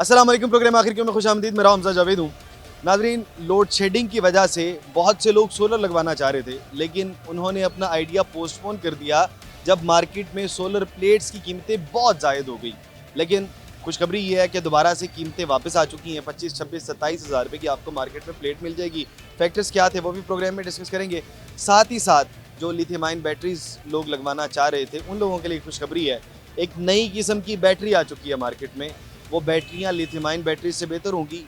अस्सलाम वालेकुम। प्रोग्राम आखिर क्यों में खुशामदीद। मेरा हमजा जावेद हूँ। नाजरीन, लोड शेडिंग की वजह से बहुत से लोग सोलर लगवाना चाह रहे थे, लेकिन उन्होंने अपना आइडिया पोस्टपोन कर दिया जब मार्केट में सोलर प्लेट्स की कीमतें बहुत ज़ायद हो गई। लेकिन खुशखबरी ये है कि दोबारा से कीमतें वापस आ चुकी हैं। 25, 26, 27 हज़ार रुपये की आपको मार्केट में प्लेट मिल जाएगी। फैक्टर्स क्या थे वो भी प्रोग्राम में डिस्कस करेंगे। साथ ही साथ जो लिथियम आयन बैटरीज लोग लगवाना चाह रहे थे उन लोगों के लिए खुशखबरी है, एक नई किस्म की बैटरी आ चुकी है मार्केट में। वो बैटरियाँ लिथियम आयन बैटरी से बेहतर होंगी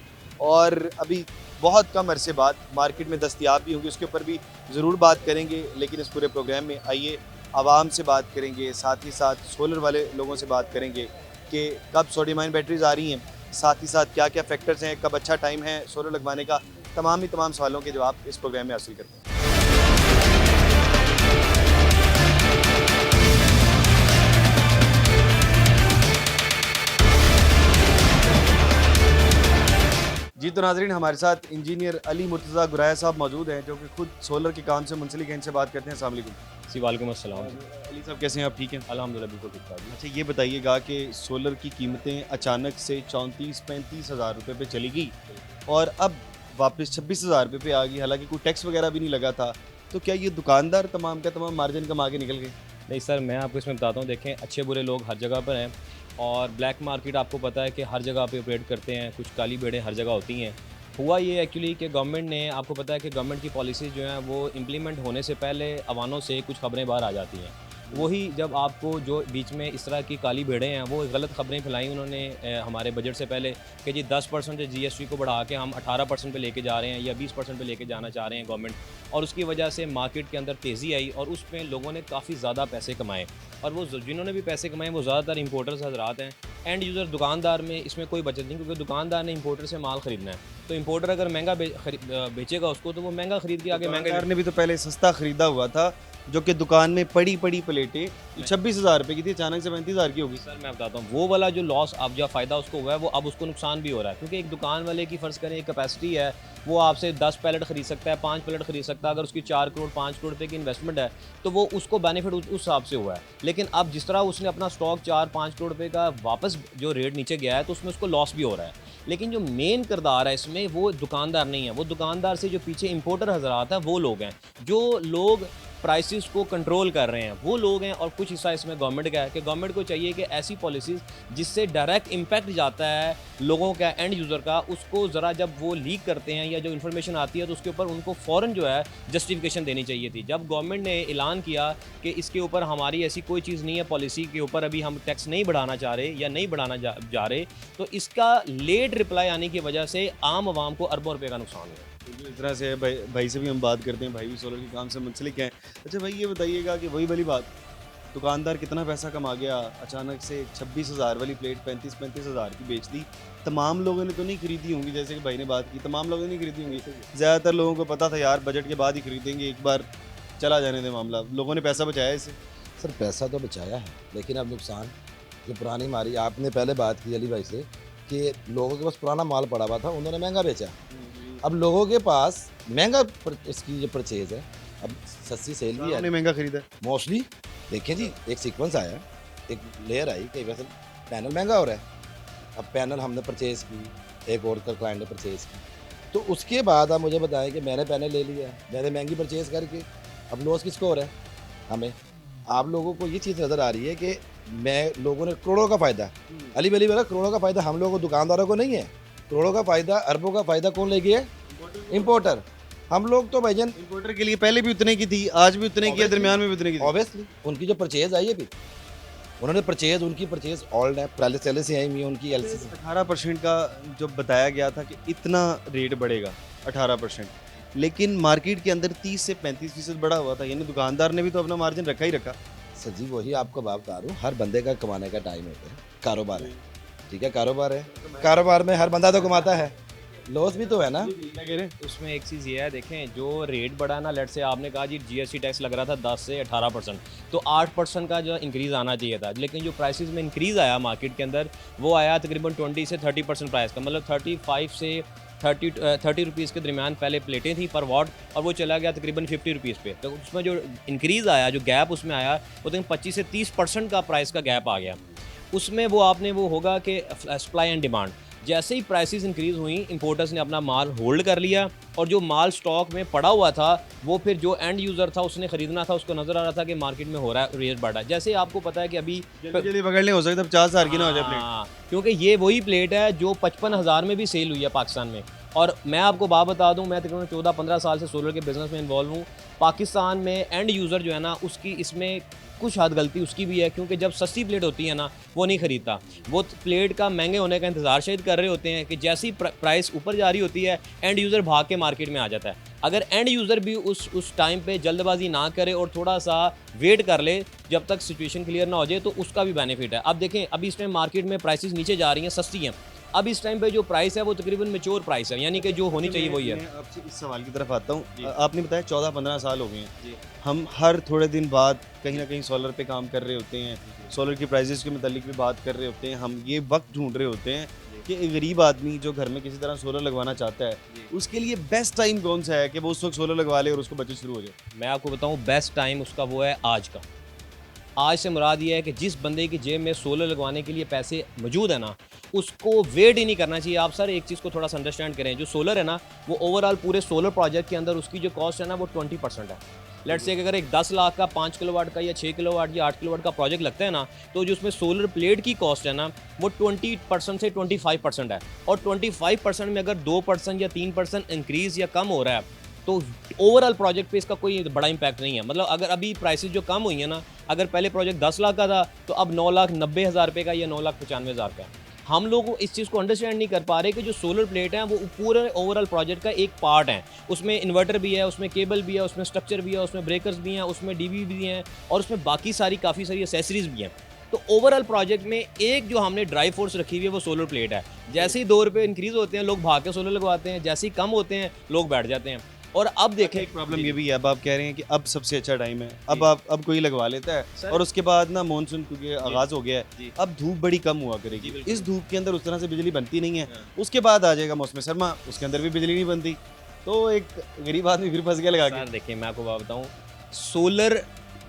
और अभी बहुत कम अरसे बाद मार्केट में दस्तयाब भी होंगी। उसके ऊपर भी ज़रूर बात करेंगे। लेकिन इस पूरे प्रोग्राम में आइए आवाम से बात करेंगे, साथ ही साथ सोलर वाले लोगों से बात करेंगे कि कब सोडियम आयन बैटरीज आ रही हैं, साथ ही साथ क्या क्या फैक्टर्स हैं, कब अच्छा टाइम है सोलर लगवाने का। तमाम सवालों के जवाब इस प्रोग्राम में हासिल करते हैं। जी तो नाजरीन, हमारे साथ इंजीनियर अली मुर्तज़ा गुराया साहब मौजूद हैं, जो कि खुद सोलर के काम से मुंसलिक हैं। इनसे बात करते हैं। अस्सलाम वालेकुम। जी वालेकुम अस्सलाम। अली साहब कैसे हैं आप? ठीक हैं? अल्हम्दुलिल्लाह बिल्कुल ठीक ठाक। अच्छा, ये बताइएगा कि सोलर की कीमतें अचानक से 34-35 हज़ार रुपये पे चली गई और अब वापस 26 हज़ार रुपये पे आ गई, हालांकि कोई टैक्स वगैरह भी नहीं लगा था। तो क्या ये दुकानदार तमाम का तमाम मार्जिन कमा के निकल गए? नहीं सर, मैं आपको इसमें बताता हूँ। देखें, अच्छे बुरे लोग हर जगह पर हैं और ब्लैक मार्केट आपको पता है कि हर जगह पे ऑपरेट करते हैं। कुछ काली भेड़ें हर जगह होती हैं। हुआ ये एक्चुअली कि गवर्नमेंट ने, आपको पता है कि गवर्नमेंट की पॉलिसीज़ जो हैं वो इम्प्लीमेंट होने से पहले अवानों से कुछ खबरें बाहर आ जाती हैं। वही जब आपको जो बीच में इस तरह की काली भेड़ें हैं वो गलत खबरें फैलाई उन्होंने हमारे बजट से पहले कि जी 10% जीएसटी को बढ़ा के हम 18% पे लेके जा रहे हैं या 20% पे लेके जाना चाह रहे हैं गवर्नमेंट। और उसकी वजह से मार्केट के अंदर तेज़ी आई और उसमें लोगों ने काफ़ी ज़्यादा पैसे कमाए। और वो जिन्होंने भी पैसे कमाए वो ज़्यादातर इंपोर्टर्स हजरात हैं। एंड यूज़र दुकानदार में इसमें कोई बचत नहीं, क्योंकि दुकानदार ने इंपोर्टर से माल ख़रीदना है। तो इंपोर्टर अगर महंगा बेचेगा उसको, तो वो महंगा ख़रीद के आगे महंगा। दुकानदार ने भी तो पहले सस्ता खरीदा हुआ था, जो कि दुकान में पड़ी प्लेटें 26 हज़ार रुपये की थी, अचानक से 35 हज़ार की होगी। सर मैं बताता हूँ, वो वाला जो लॉस अब जो फ़ायदा उसको हुआ है वो अब उसको नुकसान भी हो रहा है। क्योंकि एक दुकान वाले की फ़र्ज़ करें एक कैपेसिटी है, वो आपसे 10 पैलेट ख़रीद सकता है, 5 पैलेट ख़रीद सकता है। अगर उसकी 4 करोड़ 5 करोड़ रुपए की इन्वेस्टमेंट है तो वो उसको बेनिफिट उस हिसाब से हुआ है। लेकिन अब जिस तरह उसने अपना स्टॉक 4-5 करोड़ रुपए का वापस जो रेट नीचे गया है तो उसमें उसको लॉस भी हो रहा है। लेकिन जो मेन किरदार है इसमें वो दुकानदार नहीं है। वो दुकानदार से जो पीछे इंपोर्टर हज़रात हैं वो लोग हैं, जो लोग प्राइसेस को कंट्रोल कर रहे हैं वो लोग हैं। और कुछ हिस्सा इसमें गवर्नमेंट का है कि गवर्नमेंट को चाहिए कि ऐसी पॉलिसीज़ जिससे डायरेक्ट इम्पैक्ट जाता है लोगों का, एंड यूज़र का, उसको ज़रा जब वो लीक करते हैं या जो इन्फॉर्मेशन आती है तो उसके ऊपर उनको फ़ौरन जो है जस्टिफिकेशन देनी चाहिए थी। जब गवर्नमेंट ने ऐलान किया कि इसके ऊपर हमारी ऐसी कोई चीज़ नहीं है, पॉलिसी के ऊपर अभी हम टैक्स नहीं बढ़ाना चाह रहे या नहीं बढ़ाना जा रहे, तो इसका लेट रिप्लाई आने की वजह से आम आवाम को अरबों रुपये का नुकसान हुआ। तो इस तरह से है, भाई से भी हम बात करते हैं। भाई भी सोलर के काम से मुंसलिक हैं। अच्छा भाई, ये बताइएगा कि वही वाली बात, दुकानदार कितना पैसा कमा गया, अचानक से 26 हज़ार वाली प्लेट 35-35 हज़ार की बेच दी। तमाम लोगों ने तो नहीं खरीदी होंगी, जैसे कि भाई ने बात की, तमाम लोगों ने नहीं खरीदी होंगी। ज़्यादातर लोगों को पता था यार बजट के बाद ही खरीदेंगे, एक बार चला जाने दे मामला। लोगों ने पैसा बचाया इससे। सर पैसा तो बचाया है, लेकिन अब नुकसान जो पुरानी मारी, आपने पहले बात की अली भाई से कि लोगों के पास पुराना माल पड़ा हुआ था, उन्होंने महंगा बेचा। अब लोगों के पास इसकी जो परचेज है, अब सस्ती सेल भी है, उन्होंने महंगा खरीदा। मोस्टली। देखें जी, एक सीक्वेंस आया, एक लेयर आई कि वैसे पैनल महंगा हो रहा है। अब पैनल हमने परचेज़ की, एक और क्लाइंट ने परचेज़ की, तो उसके बाद आप मुझे बताएं कि मैंने पैनल ले लिया, मैंने महंगी परचेज़ करके, अब लॉस किसको हो रहा है? हमें। आप लोगों को ये चीज़ नज़र आ रही है कि लोगों ने करोड़ों का फ़ायदा, अली बली वाला करोड़ों का फ़ायदा हम लोगों को, दुकानदारों को नहीं है। करोड़ों का फ़ायदा, अरबों का फ़ायदा कौन ले गया है? इंपोर्टर। हम लोग तो भाईजान इंपोर्टर के लिए पहले भी उतने की थी, आज भी उतने की है, दरमियान में भी उतने की थी। ऑब्वियसली उनकी जो परचेज आई है, भी उन्होंने उनकी परचेज ऑल्ड है, पहले से आई हुई है उनकी एलसी से। 18% का जो बताया गया था कि इतना रेट बढ़ेगा 18%, लेकिन मार्केट के अंदर 30 से 35% बढ़ा हुआ था। यानी दुकानदार ने भी तो अपना मार्जिन रखा ही रखा। सर जी, वही आपको बात बता रहा हूँ, हर बंदे का कमाने का टाइम होता है, कारोबार है, ठीक है, कारोबार है, कारोबार में हर बंदा तो कमाता है, लॉस भी तो है ना। क्या कह रहे हैं? उसमें एक चीज़ ये है, देखें जो रेट बढ़ा ना, लेट से आपने कहा जी जीएसटी टैक्स लग रहा था 10 से 18%, तो 8% का जो इंक्रीज़ आना चाहिए था। लेकिन जो प्राइसेस में इंक्रीज़ आया मार्केट के अंदर वो आया तकरीबन 20 से 30% प्राइस का, मतलब 35 से 30 रुपीज़ के दरमियान पहले प्लेटें थी पर वॉट, और वो चला गया तकरीबन 50 रुपीज़ पे। तो उसमें जो इंक्रीज़ आया, जो गैप उसमें आया, वो तकरीबन 25 से 30% का प्राइस का गैप आ गया। उसमें वो आपने वो होगा कि सप्लाई एंड डिमांड, जैसे ही प्राइसेस इंक्रीज़ हुई, इंपोर्टर्स ने अपना माल होल्ड कर लिया और जो माल स्टॉक में पड़ा हुआ था वो फिर जो एंड यूज़र था उसने ख़रीदना था, उसको नज़र आ रहा था कि मार्केट में हो रहा है रेट बढ़ रहा है। जैसे आपको पता है कि अभी जल्दी पकड़ लें, हो सकता है 50,000 की ना हो जाए प्लेट। हाँ, क्योंकि ये वही प्लेट है जो 55,000 में भी सेल हुई है पाकिस्तान में। और मैं आपको बात बता दूं, मैं तकरीबन 14-15 साल से सोलर के बिज़नेस में इन्वॉल्व हूँ। पाकिस्तान में एंड यूज़र जो है ना, उसकी इसमें कुछ हद गलती उसकी भी है, क्योंकि जब सस्ती प्लेट होती है ना वो नहीं ख़रीदता, वो प्लेट का महंगे होने का इंतज़ार शायद कर रहे होते हैं कि जैसी प्राइस ऊपर जा रही होती है एंड यूज़र भाग के मार्केट में आ जाता है। अगर एंड यूज़र भी उस टाइम पे जल्दबाजी ना करे और थोड़ा सा वेट कर ले जब तक सिचुएशन क्लियर ना हो जाए, तो उसका भी बेनिफिट है। अब देखें, अभी इस टाइम मार्केट में प्राइसेस नीचे जा रही हैं, सस्ती हैं। अब इस टाइम पे जो प्राइस है वो तकरीबन मैच्योर प्राइस है, यानी कि जो होनी चाहिए वही है। मैं आपसे इस सवाल की तरफ आता हूँ। आपने बताया 14-15 साल हो गए हैं, जी। हम हर थोड़े दिन बाद कहीं ना कहीं सोलर पे काम कर रहे होते हैं, सोलर की प्राइसेस के मुतालिक भी बात कर रहे होते हैं, हम ये वक्त ढूंढ रहे होते हैं कि एक गरीब आदमी जो घर में किसी तरह सोलर लगवाना चाहता है, उसके लिए बेस्ट टाइम कौन सा है कि वो उस वक्त सोलर लगवा ले और उसको बचत शुरू हो जाए। मैं आपको बताऊं, बेस्ट टाइम उसका वो है आज का। आज से मुराद ये है कि जिस बंदे की जेब में सोलर लगवाने के लिए पैसे मौजूद है ना, उसको वेट ही नहीं करना चाहिए। आप सर एक चीज़ को थोड़ा सा अंडरस्टैंड करें, जो सोलर है ना, वो ओवरऑल पूरे सोलर प्रोजेक्ट के अंदर उसकी जो कॉस्ट है ना वो 20% है। लेट्स से अगर एक 10 लाख का 5 किलोवाट का या 6 किलोवाट या 8 किलोवाट का प्रोजेक्ट लगता है ना, तो जो उसमें सोलर प्लेट की कॉस्ट है ना वो 20% से 25% है। और 25% में अगर 2% या 3% इंक्रीज़ या कम हो रहा है तो ओवरऑल प्रोजेक्ट पे इसका कोई बड़ा इम्पैक्ट नहीं है। मतलब अगर अभी प्राइसेस जो कम हुई है ना, अगर पहले प्रोजेक्ट 10 लाख का था तो अब 9,90,000 रुपये का या 9,95,000 का है। हम लोग इस चीज़ को अंडरस्टैंड नहीं कर पा रहे कि जो सोलर प्लेट है वो पूरे ओवरऑल प्रोजेक्ट का एक पार्ट है। उसमें इन्वर्टर भी है, उसमें केबल भी है, उसमें स्ट्रक्चर भी है, उसमें ब्रेकर्स भी हैं, उसमें डीबी भी हैं और उसमें बाकी काफ़ी सारी एसेसरीज भी हैं। तो ओवरऑल प्रोजेक्ट में एक जो हमने ड्राइव फोर्स रखी हुई है वो सोलर प्लेट है। जैसे ही 2 रुपये इंक्रीज़ होते हैं लोग भाग के सोलर लगवाते हैं, जैसे ही कम होते हैं लोग बैठ जाते हैं। और अब देखें, एक प्रॉब्लम ये भी है, अब आप कह रहे हैं कि अब सबसे अच्छा टाइम है, अब कोई लगवा लेता है और उसके बाद ना मानसून क्योंकि आगाज हो गया है, अब धूप बड़ी कम हुआ करेगी, इस धूप के अंदर उस तरह से बिजली बनती नहीं है। उसके बाद आ जाएगा मौसम सरमा, उसके अंदर भी बिजली नहीं बनती, तो एक गरीब आदमी फिर फंस गया लगा के। देखिए मैं आपको बात बताऊँ, सोलर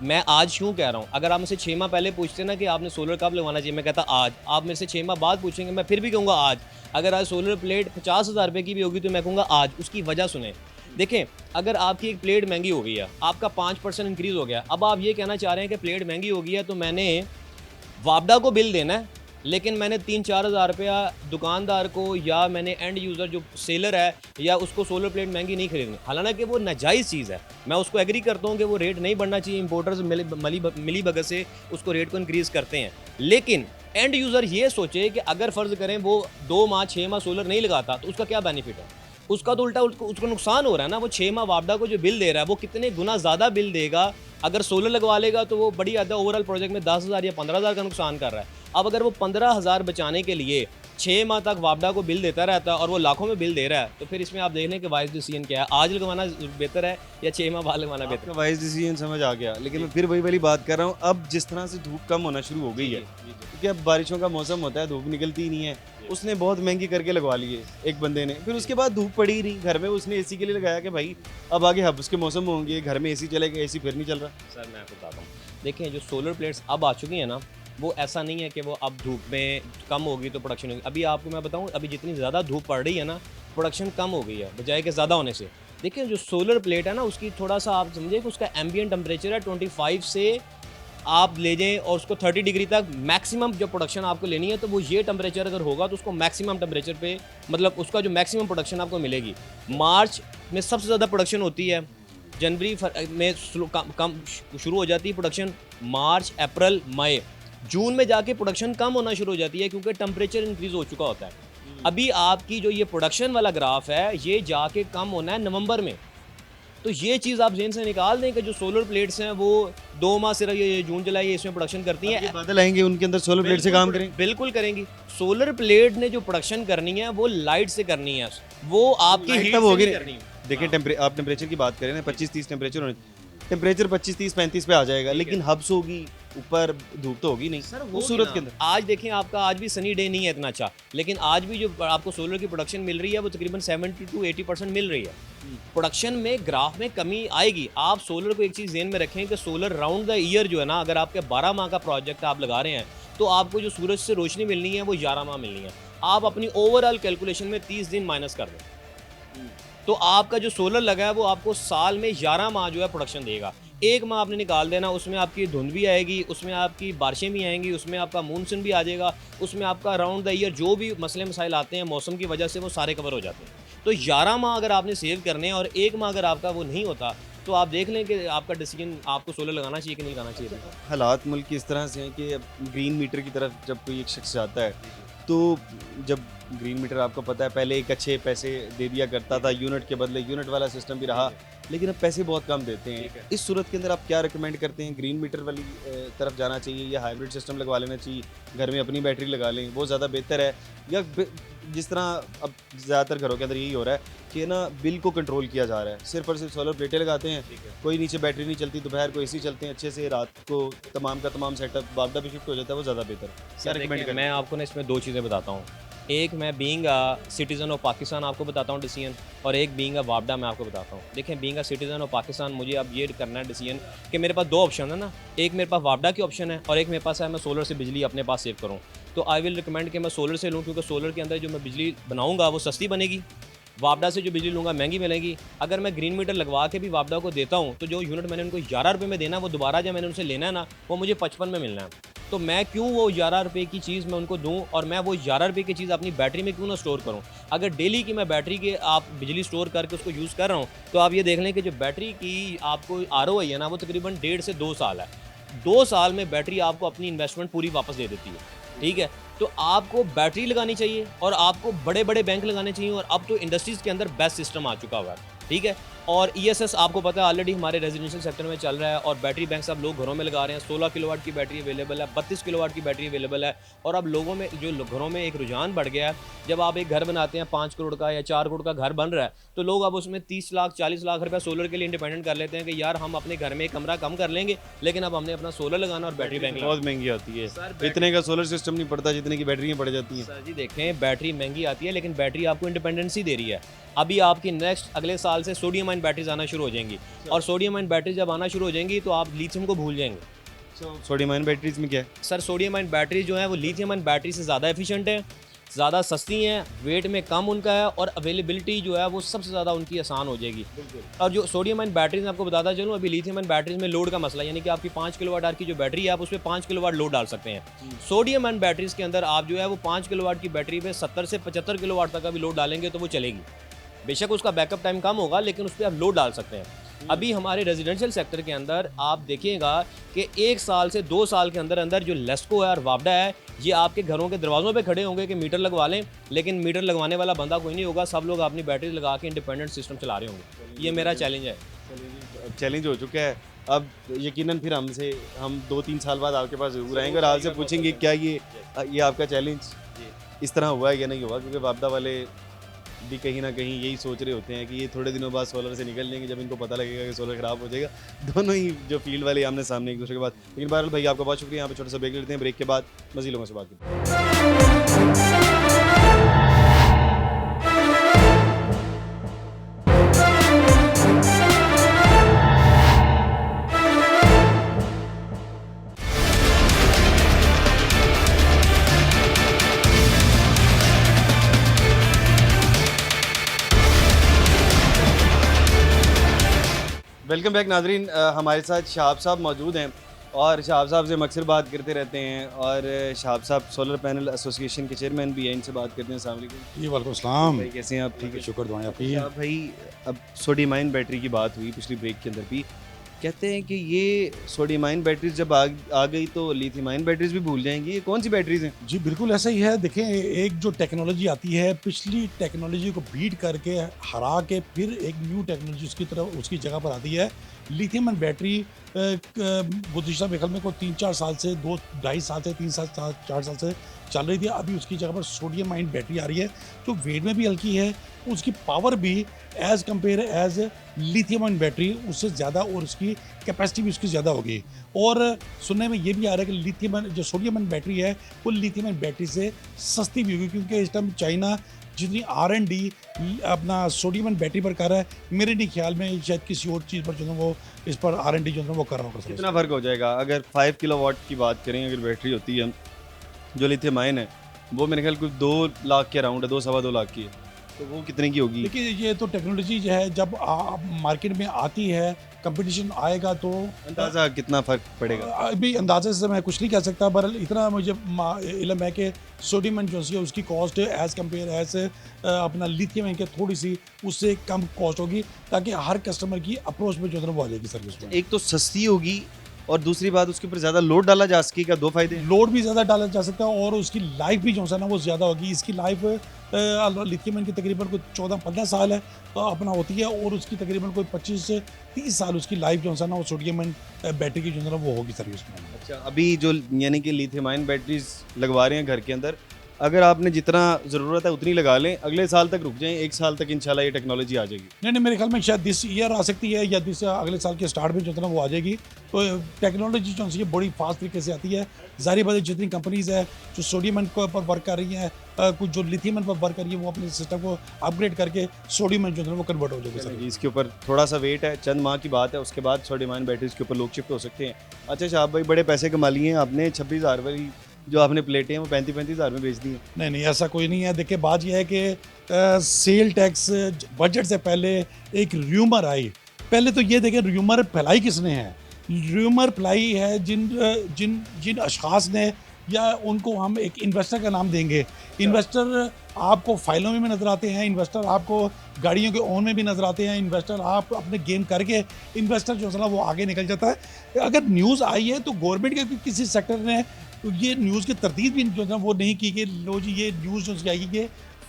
मैं आज क्यों कह रहा हूँ, अगर आप मुझसे 6 माह पहले पूछते ना कि आपने सोलर कब लगवाना चाहिए, मैं कहता आज। आप मेरे से 6 माह बाद पूछेंगे, मैं फिर भी कहूँगा आज। अगर आज सोलर प्लेट 50,000 रुपये की भी होगी तो मैं कहूँगा आज। उसकी वजह सुने, देखें, अगर आपकी एक प्लेट महंगी हो गई है, आपका 5% इंक्रीज़ हो गया, अब आप ये कहना चाह रहे हैं कि प्लेट महंगी हो गई है तो मैंने वापडा को बिल देना है, लेकिन मैंने 3-4 हज़ार रुपया दुकानदार को या मैंने एंड यूज़र जो सेलर है या उसको सोलर प्लेट महंगी नहीं खरीदनी। हालांकि वो नाजायज़ चीज़ है, मैं उसको एग्री करता हूँ कि वो रेट नहीं बढ़ना चाहिए, इंपोर्टर्स मिली भगत से उसको रेट को इंक्रीज़ करते हैं। लेकिन एंड यूज़र ये सोचे कि अगर फ़र्ज़ करें वो 2 माह 6 माह सोलर नहीं लगाता तो उसका क्या बेनिफिट है, उसका तो उल्टा उसको नुकसान हो रहा है ना। वो 6 माह वापडा को जो बिल दे रहा है वो कितने गुना ज़्यादा बिल देगा। अगर सोलर लगवा लेगा तो वो बड़ी हद ओवरऑल प्रोजेक्ट में 10,000 या 15,000 का नुकसान कर रहा है। अब अगर वो 15,000 बचाने के लिए 6 माह तक वापडा को बिल देता रहता है और वो लाखों में बिल दे रहा है, तो फिर इसमें आप देख लें कि वाइज डिसीजन क्या है, आज लगवाना बेहतर है या 6 माह बाद लगवाना बेहतर है। वाइज डिसीजन समझ आ गया, लेकिन मैं फिर वही वाली बात कर रहा हूँ, अब जिस तरह से धूप कम होना शुरू हो गई है, क्योंकि अब बारिशों का मौसम होता है, धूप निकलती ही नहीं है, उसने बहुत महंगी करके लगवा ली है एक बंदे ने, फिर उसके बाद धूप पड़ी ही नहीं घर में, उसने एसी के लिए लगाया कि भाई अब आगे हब्स के मौसम होंगे, घर में एसी चलेगा, एसी फिर नहीं चल रहा। सर मैं आपको बताता हूँ, देखें जो सोलर प्लेट्स अब आ चुकी हैं ना, वो ऐसा नहीं है कि वो अब धूप में कम होगी तो प्रोडक्शन होगी। अभी आपको मैं बताऊँ, अभी जितनी ज़्यादा धूप पड़ रही है ना, प्रोडक्शन कम हो गई है बजाय कि ज़्यादा होने से। देखिए जो सोलर प्लेट है ना, उसकी थोड़ा सा आप समझिए कि उसका एम्बियंट टेम्परेचर है 25 से आप ले जाएं और उसको 30 डिग्री तक मैक्सिमम जो प्रोडक्शन आपको लेनी है, तो वो ये टेम्परेचर अगर होगा तो उसको मैक्सिमम टेम्परेचर पे, मतलब उसका जो मैक्सिमम प्रोडक्शन आपको मिलेगी। मार्च में सबसे ज़्यादा प्रोडक्शन होती है, जनवरी में कम शुरू हो जाती है प्रोडक्शन, मार्च अप्रैल मई, जून में जाके प्रोडक्शन कम होना शुरू हो जाती है क्योंकि टेम्परेचर इंक्रीज़ हो चुका होता है। अभी आपकी जो ये प्रोडक्शन वाला ग्राफ है ये जाके कम होना है नवंबर में। तो ये चीज़ आप जेन से निकाल दें कि जो सोलर प्लेट्स हैं वो 2 माह सिर्फ ये जून जुलाई इसमें प्रोडक्शन करती हैं। बादल आएंगे उनके अंदर सोलर प्लेट से काम करें, बिल्कुल करेंगी। सोलर प्लेट ने जो प्रोडक्शन करनी है वो लाइट से करनी है, वो आपकी हीट तब से होगी नहीं करनी है। देखिए आप टेम्परेचर की बात करें ना, 25-30 टेम्परेचर होने, टेम्परेचर 25-30-35 पे आ जाएगा, लेकिन हब्स होगी ऊपर, धूप तो होगी नहीं सर उस सूरत के अंदर। आज देखें आपका आज भी सनी डे नहीं है इतना अच्छा, लेकिन आज भी जो आपको सोलर की प्रोडक्शन मिल रही है वो तकरीबन 70 to 80% मिल रही है। प्रोडक्शन में ग्राफ में कमी आएगी। आप सोलर को एक चीज़ ध्यान में रखें कि सोलर राउंड द ईयर जो है ना, अगर आपके 12 माह का प्रोजेक्ट आप लगा रहे हैं तो आपको जो सूरज से रोशनी मिलनी है वो 11 माह मिलनी है। आप अपनी ओवरऑल कैलकुलेशन में 30 दिन माइनस कर दें, तो आपका जो सोलर लगा है वो आपको साल में 11 माह जो है प्रोडक्शन देगा। एक माह आपने निकाल देना, उसमें आपकी धुंध भी आएगी, उसमें आपकी बारिशें भी आएंगी, उसमें आपका मानसून भी आ जाएगा, उसमें आपका अराउंड द ईयर जो भी मसले मसाइल आते हैं मौसम की वजह से वो सारे कवर हो जाते हैं। तो 11 माह अगर आपने सेव करने हैं और एक माह अगर आपका वो नहीं होता, तो आप देख लें कि आपका डिसीजन आपको सोलर लगाना चाहिए कि नहीं लगाना चाहिए। हालात मुल्क की इस तरह से हैं कि अब ग्रीन मीटर की तरफ जब कोई एक शख्स जाता है, तो जब ग्रीन मीटर आपको पता है पहले एक अच्छे पैसे दे दिया करता था, यूनिट के बदले यूनिट वाला सिस्टम भी रहा, लेकिन अब पैसे बहुत कम देते हैं। इस सूरत के अंदर आप क्या रिकमेंड करते हैं? ग्रीन मीटर वाली तरफ जाना चाहिए या हाइब्रिड सिस्टम लगवा लेना चाहिए, घर में अपनी बैटरी लगा लें, वो ज़्यादा बेहतर है? या जिस तरह अब ज़्यादातर घरों के अंदर यही हो रहा है कि ना बिल को कंट्रोल किया जा रहा है, सिर्फ और सिर्फ सोलर प्लेटें लगाते हैं, कोई नीचे बैटरी नहीं चलती, दोपहर को एसी चलते हैं अच्छे से, रात को तमाम का तमाम सेटअप बावड़ा भी शिफ्ट हो जाता है, वो ज़्यादा बेहतर है। क्या रिकमेंड करें? मैं आपको ना इसमें दो चीज़ें बताता हूँ। एक मैं बीइंग सिटीज़न ऑफ पाकिस्तान आपको बताता हूँ डिसीजन, और एक बीइंग वापडा मैं आपको बताता हूँ। देखें, बीइंग सिटीज़न ऑफ पाकिस्तान मुझे अब ये करना है डिसीजन कि मेरे पास दो ऑप्शन है ना, एक मेरे पास वापडा की ऑप्शन है और एक मेरे पास है मैं सोलर से बिजली अपने पास सेव करूँ। तो आई विल रिकमेंड कि मैं सोलर से लूँ, क्योंकि सोलर के अंदर जो मैं बिजली बनाऊँगा वो सस्ती बनेगी, वापडा से जो बिजली लूँगा महंगी मिलेगी। अगर मैं ग्रीन मीटर लगवा के भी वापडा को देता हूँ तो जो यूनिट मैंने उनको 11 रुपये में देना, वो दोबारा जब मैंने उनसे लेना है ना, वो मुझे 55 में मिलना है। तो मैं क्यों वो 11 रुपये की चीज़ मैं उनको दूँ, और मैं वो 11 रुपये की चीज़ अपनी बैटरी में क्यों ना स्टोर करूँ? अगर डेली की मैं बैटरी के आप बिजली स्टोर करके उसको यूज़ कर रहा हूँ, तो आप ये देख लें कि जो बैटरी की आपको ROI है ना, वो तकरीबन 1.5 से 2 साल है। 2 साल में बैटरी आपको अपनी इन्वेस्टमेंट पूरी वापस दे देती है, ठीक है? तो आपको बैटरी लगानी चाहिए और आपको बड़े बड़े बैंक लगाने चाहिए, और अब तो इंडस्ट्रीज़ के अंदर बेस्ट सिस्टम आ चुका हुआ है, ठीक है? और ESS आपको पता है ऑलरेडी हमारे रेजिडेंशियल सेक्टर में चल रहा है, और बैटरी बैंक अब लोग घरों में लगा रहे हैं। 16 किलोवाट की बैटरी अवेलेबल है, 32 किलोवाट की बैटरी अवेलेबल है, और अब लोगों में जो घरों में एक रुझान बढ़ गया है, जब आप एक घर बनाते हैं 5 करोड़ का या 4 करोड़ का घर बन रहा है, तो लोग अब उसमें 30 लाख 40 लाख रुपये सोलर के लिए इंडिपेंडेंट कर लेते हैं कि यार हम अपने घर में एक कमरा कम कर लेंगे, लेकिन अब हमने अपना सोलर लगाना और बैटरी बैंक बहुत महंगी आती है, इतने का सोलर सिस्टम नहीं पड़ता जितने की बैटरियाँ पड़ जाती हैं। सर जी देखें, बैटरी महंगी आती है, लेकिन बैटरी आपको इंडिपेंडेंसी दे रही है। अभी आपकी नेक्स्ट अगले साल से सोडियम आयन बैटरीज आना शुरू हो जाएंगी, और सोडियम आयन बैटरी जब आना शुरू हो जाएंगी तो आप लिथियम को भूल जाएंगे। सोडियम आयन बैटरीज में क्या है? सर, सोडियम आयन बैटरी जो है वो लिथियम आयन बैटरी से ज़्यादा एफिशिएंट है, ज़्यादा सस्ती हैं, वेट में कम उनका है, और अवेलेबिलिटी जो है वो सबसे ज़्यादा उनकी आसान हो जाएगी। और जो सोडियम आयन बैटरीज मैं आपको बताता चलूँ, अभी लिथियम आयन बैटरीज में लोड का मसला, यानी कि आपकी 5 किलोवाट आवर की जो बैटरी है आप उस पर 5 किलोवाट लोड डाल सकते हैं। सोडियम आयन बैटरीज के अंदर आप जो है वो 5 किलोवाट की बैटरी पे 70 से 75 किलोवाट तक का भी लोड डालेंगे तो वो चलेगी। बेशक उसका बैकअप टाइम कम होगा, लेकिन उस पर आप लोड डाल सकते हैं। अभी हमारे रेजिडेंशियल सेक्टर के अंदर आप देखिएगा कि 1 साल से 2 साल के अंदर अंदर जो लेस्को है और वापडा है, ये आपके घरों के दरवाज़ों पे खड़े होंगे कि मीटर लगवा लें, लेकिन मीटर लगवाने वाला बंदा कोई नहीं होगा, सब लोग अपनी बैटरी लगा के इंडिपेंडेंट सिस्टम चला रहे होंगे। ये मेरा चैलेंज है। चैलेंज हो चुका है, अब यकीनन फिर हम 2-3 साल बाद आपके पास ज़रूर आएंगे और आपसे पूछेंगे क्या ये आपका चैलेंज इस तरह हुआ है या नहीं हुआ, क्योंकि वापडा वाले भी कहीं ना कहीं यही सोच रहे होते हैं कि ये थोड़े दिनों बाद सोलर से निकल लेंगे जब इनको पता लगेगा कि सोलर ख़राब हो जाएगा। दोनों ही जो फील्ड वाले आमने सामने एक दूसरे के बाद। लेकिन बहरहाल भाई आपका बहुत शुक्रिया। यहाँ पे छोटा सा ब्रेक लेते हैं, ब्रेक के बाद मज़ीद लोगों से बात करते हैं। वेलकम बैक नाजरीन, हमारे साथ शहाब साहब मौजूद हैं और शहाब साहब से हम अक्सर बात करते रहते हैं, और शहाब साहब सोलर पैनल एसोसिएशन के चेयरमैन भी हैं, इनसे बात करते हैं। अस्सलाम वालेकुम जी वालेकुम सलाम। भाई, कैसे हैं आप? ठीक है, शुक्र दुआएं आपकी। शहाब भाई, अब सोडियम आयन बैटरी की बात हुई पिछली ब्रेक के अंदर भी, कहते हैं कि ये सोडियम आयन बैटरीज जब आ गई तो लिथियम आयन बैटरीज भी भूल जाएंगी, ये कौन सी बैटरीज हैं? जी बिल्कुल ऐसा ही है। देखें, एक जो टेक्नोलॉजी आती है पिछली टेक्नोलॉजी को बीट करके हरा के फिर एक न्यू टेक्नोलॉजी उसकी तरफ उसकी जगह पर आती है। लिथियम आयन बैटरी गुज़िश्ता मेरे ख्याल में को 3-4 साल से 2-2.5 साल से 3 साल 4 साल से चल रही थी। अभी उसकी जगह पर सोडियम आयन बैटरी आ रही है जो वेट में भी हल्की है, उसकी पावर भी as compare as lithium ion battery उससे ज़्यादा, और उसकी कैपेसिटी भी उसकी ज़्यादा होगी। और सुनने में ये भी आ रहा है कि लिथियम जो सोडियम आयन बैटरी है वो लिथियम आयन बैटरी से सस्ती भी होगी, क्योंकि इस टाइम चाइना जितनी R&D अपना सोडियम आयन बैटरी पर कर रहा है, मेरे नहीं ख्याल में शायद किसी और चीज़ पर जो है वो इस पर R&D जो है वो कर रहा होगा। कितना फ़र्क हो जाएगा अगर 5 किलोवाट की बात करें, अगर बैटरी होती है जो लिथियम आयन है, वो मेरे ख्याल कुछ 2 लाख के अराउंड है, 2 सवा 2 लाख की है, तो वो कितने की होगी? देखिए ये तो टेक्नोलॉजी जो है जब मार्केट में आती है, कंपटीशन आएगा तो अंदाज़ा कितना फ़र्क पड़ेगा? अभी अंदाजे से मैं कुछ नहीं कह सकता, बहरहाल इतना मुझे इल्म है कि सोडियम जो है उसकी कॉस्ट एज़ कम्पेयर एज अपना लिथियम के थोड़ी सी उससे कम कॉस्ट होगी, ताकि हर कस्टमर की अप्रोच में जो है ना वो आ जाएगी सर्विस में। एक तो सस्ती होगी और दूसरी बात उसके ऊपर ज़्यादा लोड डाला जा सकेगा, 2 फ़ायदे हैं। लोड भी ज़्यादा डाला जा सकता है और उसकी लाइफ भी जो है ना वो ज़्यादा होगी। इसकी लाइफ लिथियम की तकरीबन कोई 14-15 साल है अपना होती है, और उसकी तकरीबन कोई 25 से 30 साल उसकी लाइफ जो है ना वो सोडियम बैटरी की जो है ना वो होगी सर्विस में। अच्छा, अभी जो यानी कि लिथियम आयन बैटरीज लगवा रहे हैं घर के अंदर, अगर आपने जितना ज़रूरत है उतनी लगा लें, अगले साल तक रुक जाएं, 1 साल तक इंशाल्लाह ये टेक्नोलॉजी आ जाएगी। नहीं, मेरे ख्याल में शायद दिस ईयर आ सकती है या अगले साल के स्टार्ट में जो है ना वो आ जाएगी। तो टेक्नोलॉजी जो है बड़ी फास्ट तरीके से आती है। ज़ाहिर बात है जितनी कंपनीज़ है जो सोडियम पर वर्क कर रही हैं, कुछ जो लिथियम पर वर्क कर रही है, वो अपने सिस्टम को अपग्रेड करके सोडियम जो है ना वो कन्वर्ट हो जाएगी सर। इसके ऊपर थोड़ा सा वेट है, चंद माह की बात है, उसके बाद सोडियम आयन बैटरीज के ऊपर लोग शिफ्ट हो सकते हैं। अच्छा शाह भाई, बड़े पैसे कमा लिए हैं आपने, 26,000 वाली जो आपने प्लेटें हैं वो 35,000 में बेच दी हैं। नहीं, ऐसा कोई नहीं है। देखिए बात यह है कि सेल टैक्स बजट से पहले एक र्यूमर आई। पहले तो ये देखें र्यूमर फैलाई किसने है। र्यूमर फैलाई है जिन अशखास ने, या उनको हम एक इन्वेस्टर का नाम देंगे। इन्वेस्टर आपको फाइलों में भी नज़र आते हैं, इन्वेस्टर आपको गाड़ियों के ओन में भी नज़र आते हैं, इन्वेस्टर आप अपने गेम करके इन्वेस्टर जो है ना वो आगे निकल जाता है। अगर न्यूज़ आई है तो गवर्नमेंट के किसी सेक्टर ने तो ये न्यूज़ की तरदीद भी जो है ना वो नहीं की कि लो जी ये न्यूज़ जो आएगी कि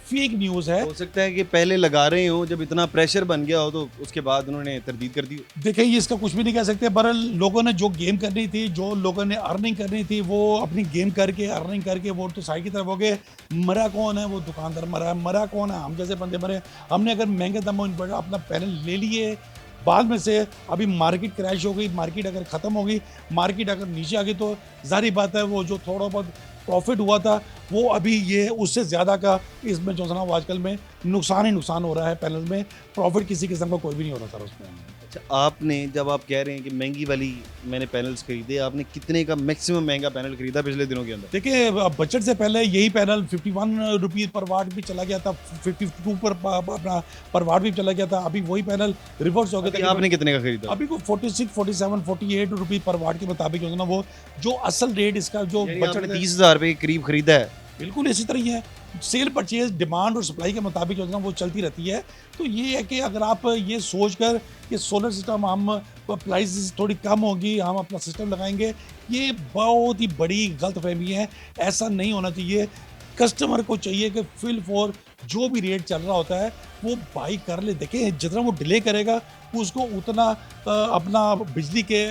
फेक न्यूज़ है। हो सकता है कि पहले लगा रहे हो, जब इतना प्रेशर बन गया हो तो उसके बाद उन्होंने तरदीद कर दी। देखिए ये इसका कुछ भी नहीं कह सकते। बहरहाल लोगों ने जो गेम करनी थी, जो लोगों ने अर्निंग करनी थी, वो अपनी गेम करके अर्निंग करके वो तो साइड की तरफ हो गए। मरा कौन है? वो दुकानदार मरा है। मरा कौन है? हम जैसे बंदे मरे। हमने अगर महंगे दामों में अपना पैनल ले लिए, बाद में से अभी मार्केट क्रैश हो गई, मार्केट अगर ख़त्म हो गई, मार्केट अगर नीचे आ गई, तो जाहिर बात है वो जो थोड़ा बहुत प्रॉफिट हुआ था वो अभी ये उससे ज़्यादा का इसमें जो है ना वो आजकल में नुकसान ही नुकसान हो रहा है। पैनल में प्रॉफिट किसी किस्म का कोई भी नहीं हो रहा सर उसमें। अच्छा, आपने जब आप कह रहे हैं कि महंगी वाली मैंने पैनल्स खरीदे, आपने कितने का मैक्सिमम महंगा पैनल खरीदा पिछले दिनों के अंदर? देखिए बजट से पहले यही पैनल 51 रुपीज़ पर वाट भी चला गया था, 52 अपना पर वाट भी चला गया था। अभी वही पैनल रिवर्स हो गया था। आपने कितने का खरीदा? अभी को 46, 47, 48 रुपये पर वाट के मुताबिक जो है ना वो जो असल रेट इसका जो बजट 30,000 रुपये के करीब खरीदा है। बिल्कुल इसी तरह ही है। सेल परचेज डिमांड और सप्लाई के मुताबिक जो है ना वो चलती रहती है। तो ये है कि अगर आप ये सोच कर कि सोलर सिस्टम हम प्राइस थोड़ी कम होगी, हम अपना सिस्टम लगाएंगे, ये बहुत ही बड़ी गलतफहमी है। ऐसा नहीं होना चाहिए। कस्टमर को चाहिए कि फिल फॉर जो भी रेट चल रहा होता है वो बाई कर ले। देखें जितना वो डिले करेगा उसको उतना अपना बिजली के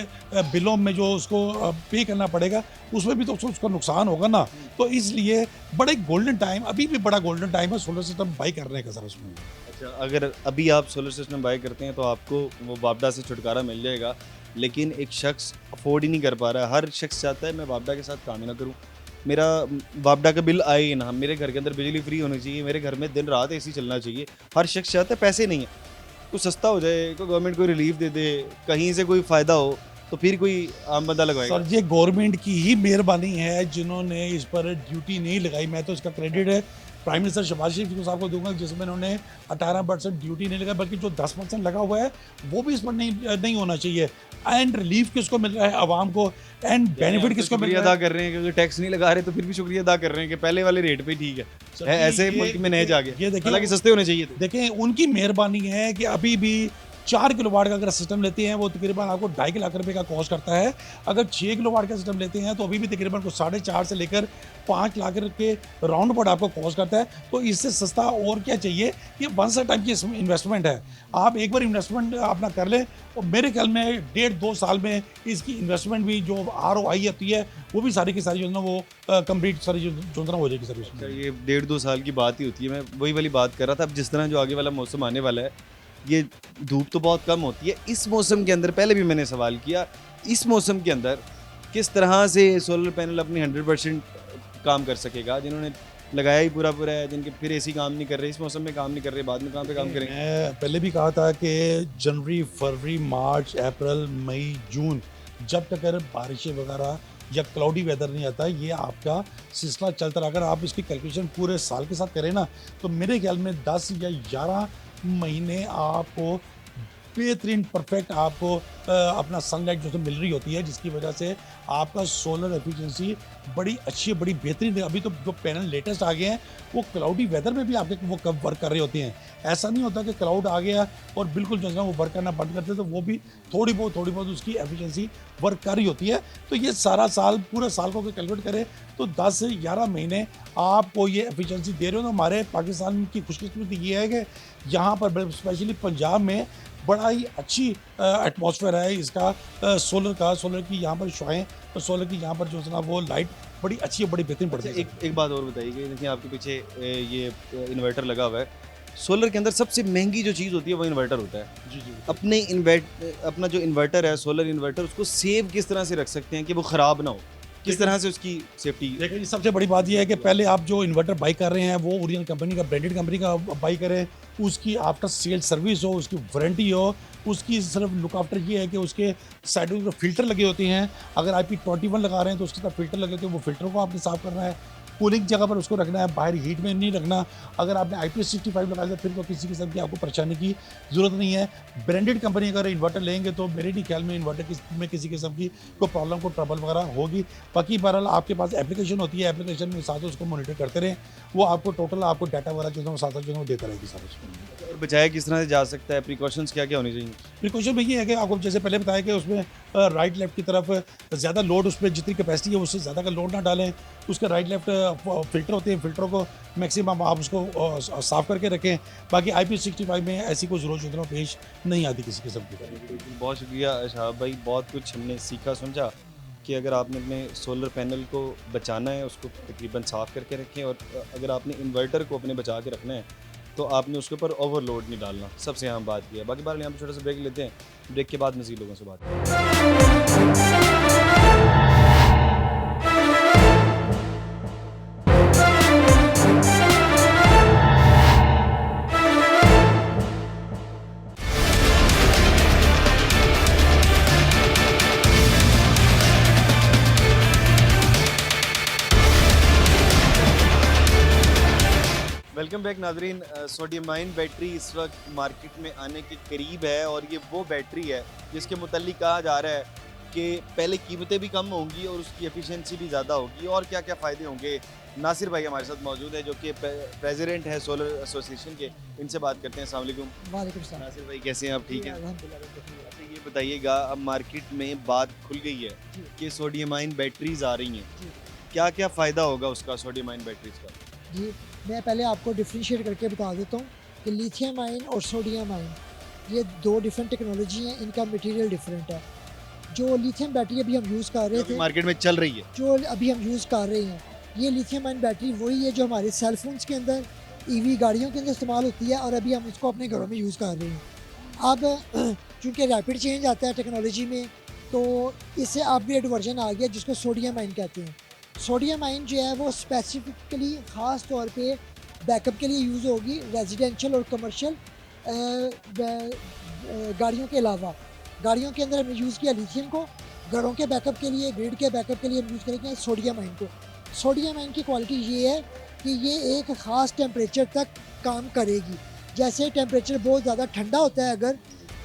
बिलों में जो उसको पे करना पड़ेगा, उसमें भी तो उसका नुकसान होगा ना। तो इसलिए बड़े गोल्डन टाइम, अभी भी बड़ा गोल्डन टाइम है सोलर सिस्टम बाई करने का सर उसमें। अच्छा, अगर अभी आप सोलर सिस्टम बाय करते हैं तो आपको वो वापडा से छुटकारा मिल जाएगा, लेकिन एक शख्स अफोर्ड ही नहीं कर पा रहा है। हर शख्स चाहता है मैं वापडा के साथ काम ही ना करूँ, मेरा वापडा का बिल आए ही ना, मेरे घर के अंदर बिजली फ्री होनी चाहिए, मेरे घर में दिन रात एसी चलना चाहिए। हर शख्स चाहता है, पैसे नहीं है, कुछ सस्ता हो जाए, कोई गवर्नमेंट कोई रिलीफ दे दे, कहीं से कोई फ़ायदा हो तो फिर कोई आम बंदा लगवाएगा। सर ये गवर्नमेंट की ही मेहरबानी है जिन्होंने इस पर ड्यूटी नहीं लगाई। मैं तो इसका क्रेडिट है प्राइम मिनिस्टर शहबाज शरीफ साहब को दूंगा, जिसमें उन्होंने 18% ड्यूटी नहीं लगाई, बल्कि जो 10% लगा हुआ है वो भी इस पर नहीं होना चाहिए। एंड रिलीफ किसको मिल रहा है? आवाम को। एंड बेनिफिट किसको मिल रहा अदा है? कर रहे हैं क्योंकि टैक्स नहीं लगा रहे, तो फिर भी शुक्रिया अदा कर रहे हैं कि पहले वाले रेट पे ठीक सर, है। ऐसे ये- मुल्क में नहीं जा ये गए, देखिए- हालांकि सस्ते होने चाहिए थे। देखें उनकी मेहरबानी है कि अभी भी 4 किलोवाट का अगर सिस्टम लेते हैं वो तकरीबन आपको 2.5 लाख रुपए का कॉस्ट करता है। अगर 6 किलोवाट का सिस्टम लेते हैं तो अभी भी तकरीबन को 4.5 से लेकर 5 लाख के राउंड अबाउट आपको कॉस्ट करता है। तो इससे सस्ता और क्या चाहिए? ये वंस अ टाइम की इन्वेस्टमेंट है। आप एक बार इन्वेस्टमेंट अपना कर लें और मेरे ख्याल में 1.5-2 साल में इसकी इन्वेस्टमेंट भी जो ROI आती है वो भी सारी की सारी जो है ना वो कंप्लीट सारी जो है ना हो जाएगी सर्विस अच्छा, में। ये 1.5-2 साल की बात ही होती है। मैं वही वाली बात कर रहा था। अब जिस तरह जो आगे वाला मौसम आने वाला है, ये धूप तो बहुत कम होती है। इस मौसम के अंदर, पहले भी मैंने सवाल किया, इस मौसम के अंदर किस तरह से सोलर पैनल अपनी 100% काम कर सकेगा? जिन्होंने लगाया ही पूरा है, जिनके फिर एसी काम नहीं कर रहे, इस मौसम में काम नहीं कर रहे, बाद में कहाँ पे काम करेंगे? मैं पहले भी कहा था कि जनवरी, फरवरी, मार्च, अप्रैल, मई, जून, जब तक अगर बारिशें वगैरह या क्लाउडी वेदर नहीं आता, ये आपका सिलसिला चलता रहा। अगर आप इसकी कैलकुलेशन पूरे साल के साथ करें ना, तो मेरे ख्याल में 10 या 11 महीने आपको बेहतरीन परफेक्ट आपको अपना सनलाइट जो मिल रही होती है, जिसकी वजह से आपका सोलर एफिशिएंसी बड़ी अच्छी है, बड़ी बेहतरीन है। अभी तो जो पैनल लेटेस्ट आ गए हैं वो क्लाउडी वेदर में भी आपके वो कब वर्क कर रहे होते हैं। ऐसा नहीं होता कि क्लाउड आ गया और बिल्कुल जो है ना वो वर्क करना बंद करते, तो वो भी थोड़ी बहुत उसकी एफिशिएंसी वर्क कर रही होती है। तो ये सारा साल, पूरे साल को कैलकुलेट करें तो 10 से 11 महीने आपको ये एफिशिएंसी दे रहे हो। तो हमारे पाकिस्तान की खुशकिस्मती ये है कि यहाँ पर स्पेशली पंजाब में बड़ा ही अच्छी एटमॉस्फेयर है इसका, सोलर की यहाँ पर शुआएं और सोलर की यहाँ पर जो है ना वो लाइट बड़ी अच्छी है, बड़ी बेहतरीन पड़ती है। एक बात और बताइए कि देखिए आपके पीछे ये इन्वर्टर लगा हुआ है। सोलर के अंदर सबसे महंगी जो चीज़ होती है वो इन्वर्टर होता है। जी जी। अपना जो इन्वर्टर है, सोलर इन्वर्टर, उसको सेव किस तरह से रख सकते हैं कि वो ख़राब ना हो? किस तरह से उसकी सेफ्टी? देखिए सबसे बड़ी बात यह है कि पहले आप जो इन्वर्टर बाई कर रहे हैं वो ओरिजिनल कंपनी का, ब्रांडेड कंपनी का बाई करें। उसकी आफ्टर सेल सर्विस हो, उसकी वारंटी हो। उसकी सिर्फ लुक आफ्टर ये है कि उसके साइडों में फ़िल्टर लगे होते हैं। अगर IP21 लगा रहे हैं तो उसके साथ फ़िल्टर लगे होते हैं, वो फ़िल्टर को आपने साफ़ करना है। कूलिंग जगह पर उसको रखना है, बाहर हीट में नहीं रखना। अगर आपने IP65 लगाया तो फिर तो किसी किस्म की आपको परेशानी की ज़रूरत नहीं है। ब्रांडेड कंपनी अगर इन्वर्टर लेंगे तो मेरे नहीं ख्याल में इन्वर्टर में किसी किस्म की कोई प्रॉब्लम, कोई ट्रबल वगैरह होगी। बाकी बहरहाल आपके पास एप्लीकेशन होती है, एप्लीकेशन में साथ उसको मॉनिटर करते रहें, वो आपको टोटल आपको डाटा वगैरह जो है वो साथ जो है वो देता रहेगी सारा। और बचाया किस तरह से जा सकता है? प्रिकॉशंस क्या क्या होनी चाहिए? प्रिकॉशन में ये है कि आपको जैसे पहले बताया कि उसमें राइट लेफ्ट की तरफ ज़्यादा लोड, उसमें जितनी कैपेसिटी है उससे ज़्यादा का लोड ना डालें। उसके राइट लेफ्ट फ़िल्टर होते हैं, फ़िल्टरों को मैक्सिमम आप उसको साफ़ करके रखें। बाकी IP65 में ऐसी कोई ज़रूरत जो पेश नहीं आती किसी किस्म की। बहुत शुक्रिया शहाब भाई, बहुत कुछ हमने सीखा समझा कि अगर आपने अपने सोलर पैनल को बचाना है उसको तकरीबन साफ़ करके रखें, और अगर आपने इन्वर्टर को अपने बचा के रखना है तो आपने उसके ऊपर ओवरलोड नहीं डालना। सबसे अहम बात यह है। बाकी बार यहाँ पर छोटा सा ब्रेक लेते हैं, ब्रेक के बाद मज़ीद लोगों से बात करें। वेलकम बैक नाजरीन। सोडियम आयन बैटरी इस वक्त मार्केट में आने के करीब है, और ये वो बैटरी है जिसके मुताल्लिक कहा जा रहा है कि पहले कीमतें भी कम होंगी और उसकी एफिशिएंसी भी ज़्यादा होगी। और क्या क्या फ़ायदे होंगे, नासिर भाई हमारे साथ मौजूद है जो कि प्रेसिडेंट है सोलर एसोसिएशन के। इनसे बात करते हैं। अस्सलाम वालेकुम। वालेकुम सलाम। नासिर भाई कैसे हैं आप? ठीक हैं? अल्हम्दुलिल्लाह। अच्छा ये बताइएगा, अब मार्केट में बात खुल गई है जी। कि सोडियम आयन बैटरीज आ रही हैं, जी। क्या क्या फ़ायदा होगा उसका सोडियम आयन बैटरीज का? जी, मैं पहले आपको डिफ्रेंशिएट करके बता देता हूँ कि लिथियम आयन और सोडियम आयन ये दो डिफरेंट टेक्नोलॉजी हैं, इनका मटेरियल डिफरेंट है। जो लिथियम बैटरी अभी हम यूज़ कर रहे थे, मार्केट में चल रही है, जो अभी हम यूज़ कर रहे हैं, ये लिथियम आयन बैटरी वही है जो हमारे सेल फोन्स के अंदर, EV गाड़ियों के अंदर इस्तेमाल होती है, और अभी हम उसको अपने घरों में यूज़ कर रहे हैं। अब चूँकि रैपिड चेंज आता है टेक्नोलॉजी में, तो इससे अपग्रेड वर्जन आ गया जिसको सोडियम आयन कहते हैं। सोडियम आयन जो है वो स्पेसिफिकली ख़ास तौर पे बैकअप के लिए यूज़ होगी, रेजिडेंशियल और कमर्शियल गाड़ियों के अलावा। गाड़ियों के अंदर हमने यूज़ किया लिथियम को, घरों के बैकअप के लिए, ग्रिड के बैकअप के लिए हम यूज़ करेंगे सोडियम आयन को। सोडियम आयन की क्वालिटी ये है कि ये एक ख़ास टेम्परेचर तक काम करेगी। जैसे टेम्परेचर बहुत ज़्यादा ठंडा होता है अगर,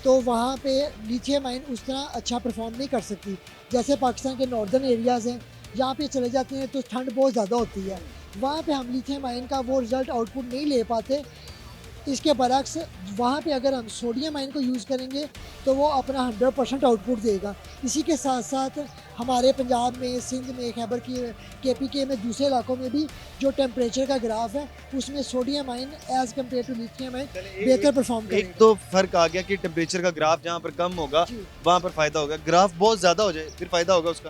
तो वहाँ पे लिथियम आयन उस तरह अच्छा परफॉर्म नहीं कर सकती। जैसे पाकिस्तान के नॉर्दर्न एरियाज़ हैं, यहाँ पे चले जाते हैं तो ठंड बहुत ज़्यादा होती है, वहाँ पे हम लिथियम आयन का वो रिज़ल्ट आउटपुट नहीं ले पाते। इसके बरक्स वहाँ पे अगर हम सोडियम आयन को यूज़ करेंगे तो वो अपना 100% आउटपुट देगा। इसी के साथ साथ हमारे पंजाब में, सिंध में, खैबर की KPK में, दूसरे इलाकों में भी जो टेम्परेचर का ग्राफ है उसमें sodium ion as compare to lithium ion बेहतर परफॉर्म करेगा। एक तो फ़र्क आ गया कि टेम्परेचर का ग्राफ जहाँ पर कम होगा जी। वहाँ पर फ़ायदा होगा, ग्राफ बहुत ज़्यादा हो जाए फिर फ़ायदा होगा उसका।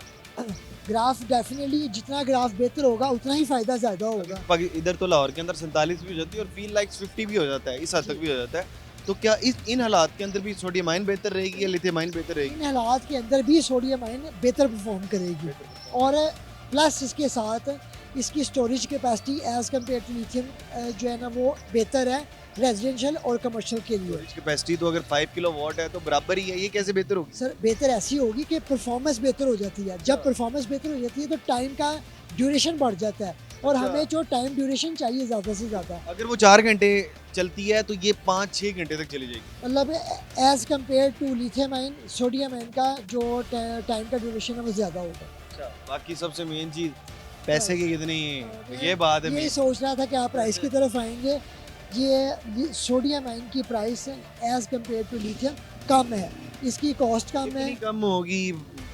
ग्राफ डेफिनेटली जितना ग्राफ बेहतर होगा उतना ही फ़ायदा ज़्यादा होगा। इधर तो लाहौर के अंदर 47 भी हो जाती है और फील लाइक 50 भी हो जाता है, इस हद तक भी हो जाता है। तो क्या इन हालात के अंदर भी सोडियम आयन बेहतर रहेगी या लिथियम आयन बेहतर रहेगी? इन हालात के अंदर भी सोडियम आयन बेहतर परफॉर्म करेगी, और प्लस इसके साथ इसकी storage capacity as compare to lithium जो है ना वो बेहतर है। रेजिडेंशियल और कमर्शियल के लिए। स्टोरेज कैपेसिटी तो अगर 5 किलो वॉट है तो बराबर ही है, ये कैसे बेहतर होगी? सर बेहतर ऐसी होगी कि परफॉर्मेंस बेहतर हो जाती है। जब परफॉर्मेंस बेहतर हो जाती है तो टाइम का ड्यूरेशन बढ़ जाता है और अच्छा। हमें जो टाइम ड्यूरेशन चाहिए ज़्यादा से ज़्यादा, अगर वो 4 घंटे चलती है तो ये 5-6 घंटे तक चली जाएगी। मतलब as compare to lithium ion, sodium ion का जो टाइम का ड्यूरेशन है वो ज़्यादा होगा। अच्छा, बाकी सबसे मेन चीज़ पैसे की कितनी, मैं ये बात है यही main। सोच रहा था कि आप प्राइस की तरफ आएंगे। ये सोडियम आयन की price as compare to lithium कम है, इसकी कॉस्ट कम है। कितनी कम होगी?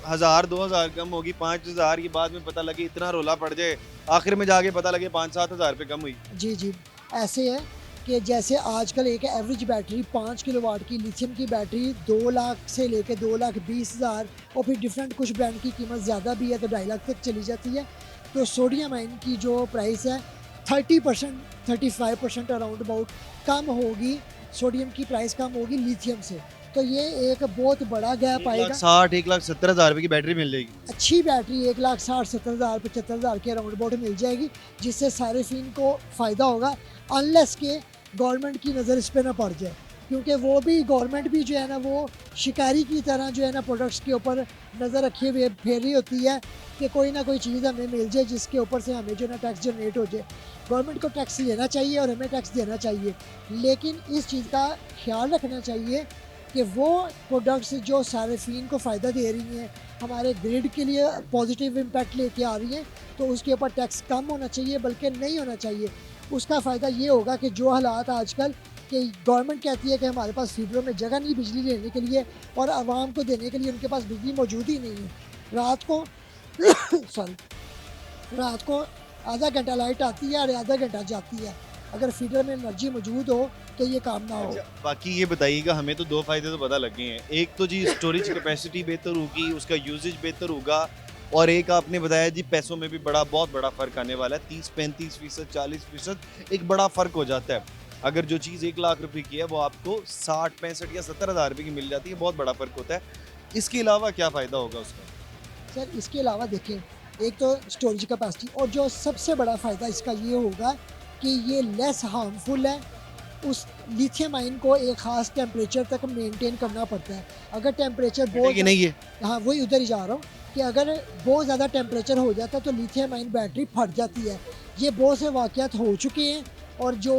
1000-2000 कम होगी, 5000 ये बाद में पता लगे, इतना रोला पड़ जाए, आखिर में जाके पता लगे 5-7 हज़ार रुपये कम हुई। जी जी, ऐसे है कि जैसे आजकल एक एवरेज बैटरी 5 किलोवाट की लिथियम की बैटरी 2 लाख से लेके 2,20,000 और फिर डिफरेंट कुछ ब्रांड की कीमत ज़्यादा भी है तो 2.5 लाख तक चली जाती है। तो सोडियम आयन की जो प्राइस है 30% 35% अराउंड अबाउट कम होगी, सोडियम की प्राइस कम होगी लिथियम से। तो ये एक बहुत बड़ा गैप आएगा। 1,60,00,000-1,70,000 रुपये की बैटरी मिल जाएगी। अच्छी बैटरी 1,60,70,000 75,000 के अराउंड अबाउट मिल जाएगी, जिससे सारिफिन को फ़ायदा होगा, अनलेस के गवर्नमेंट की नज़र इस पर ना पड़ जाए, क्योंकि वो भी गवर्नमेंट भी जो है ना वो शिकारी की तरह जो है ना प्रोडक्ट्स के ऊपर नज़र रखे हुए फेर रही होती है कि कोई ना कोई चीज़ हमें मिल जाए जिसके ऊपर से हमें जो है ना टैक्स जनरेट हो जाए। गवर्नमेंट को टैक्स लेना चाहिए और हमें टैक्स देना चाहिए, लेकिन इस चीज़ का ख्याल रखना चाहिए कि वो प्रोडक्ट्स जो सारिफिन को फ़ायदा दे रही हैं, हमारे ग्रिड के लिए पॉजिटिव इम्पैक्ट लेके आ रही हैं, तो उसके ऊपर टैक्स कम होना चाहिए, बल्कि नहीं होना चाहिए। उसका फ़ायदा ये होगा कि जो हालात आजकल कि गवर्नमेंट कहती है कि हमारे पास फीडरों में जगह नहीं बिजली लेने के लिए और आवाम को देने के लिए उनके पास बिजली मौजूद ही नहीं है। रात को रात को आधा घंटा लाइट आती है और आधा घंटा जाती है। अगर फीडर में एनर्जी मौजूद हो तो ये काम ना हो। बाकी ये बताइएगा, हमें तो 2 फ़ायदे तो पता लगे हैं। एक तो जी स्टोरेज कैपेसिटी बेहतर होगी, उसका यूजेज बेहतर होगा, और एक आपने बताया जी पैसों में भी बहुत बड़ा फ़र्क आने वाला है। 30-35%, 40% एक बड़ा फ़र्क हो जाता है। अगर जो चीज़ 1 लाख रुपए की है वो आपको 60, 65 या 70 हज़ार रुपये की मिल जाती है, बहुत बड़ा फ़र्क होता है। इसके अलावा क्या फ़ायदा होगा उसका? सर इसके अलावा देखें, एक तो स्टोरेज कैपेसिटी, और जो सबसे बड़ा फ़ायदा इसका ये होगा कि ये लेस हार्मफुल है। उस लिथियम आयन को एक ख़ास टेम्परेचर तक मेंटेन करना पड़ता है। अगर टेम्परेचर बहुत कि नहीं है हाँ वही उधर ही जा रहा हूँ कि अगर बहुत ज़्यादा टेम्परेचर हो जाता है तो लिथियम आयन बैटरी फट जाती है। ये बहुत से वाक़यात हो चुके हैं और जो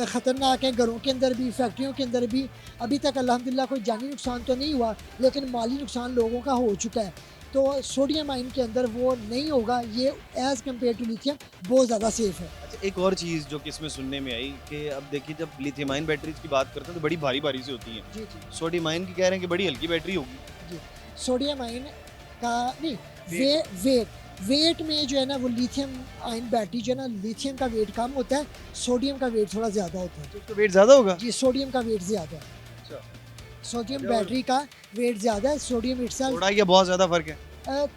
ख़तरनाक हैं, घरों के अंदर भी, फैक्ट्रियों के अंदर भी। अभी तक अल्हम्दुलिल्लाह कोई जानी नुकसान तो नहीं हुआ, लेकिन माली नुकसान लोगों का हो चुका है। तो सोडियम आयन के अंदर वो नहीं होगा, ये एज़ कम्पेयर टू लिथियम बहुत ज़्यादा सेफ़ है। अच्छा, एक और चीज़ जो कि इसमें सुनने में आई कि अब देखिए जब लिथियम आयन बैटरीज की बात करते हैं तो बड़ी भारी भारी सी होती हैं। जी जी सोडियम आयन की कह रहे हैं कि बड़ी हल्की बैटरी होगी। जी, सोडियम आयन का नहीं, वेट में जो है ना वो लिथियम आयन बैटरी जो है ना, लिथियम का वेट कम होता है, सोडियम का वेट थोड़ा ज़्यादा होता है। तो उसका वेट ज़्यादा होगा? जी, सोडियम का वेट ज़्यादा है। अच्छा। सोडियम बैटरी का वेट ज़्यादा है, सोडियम इटसेल्फ थोड़ा या बहुत ज़्यादा फ़र्क है?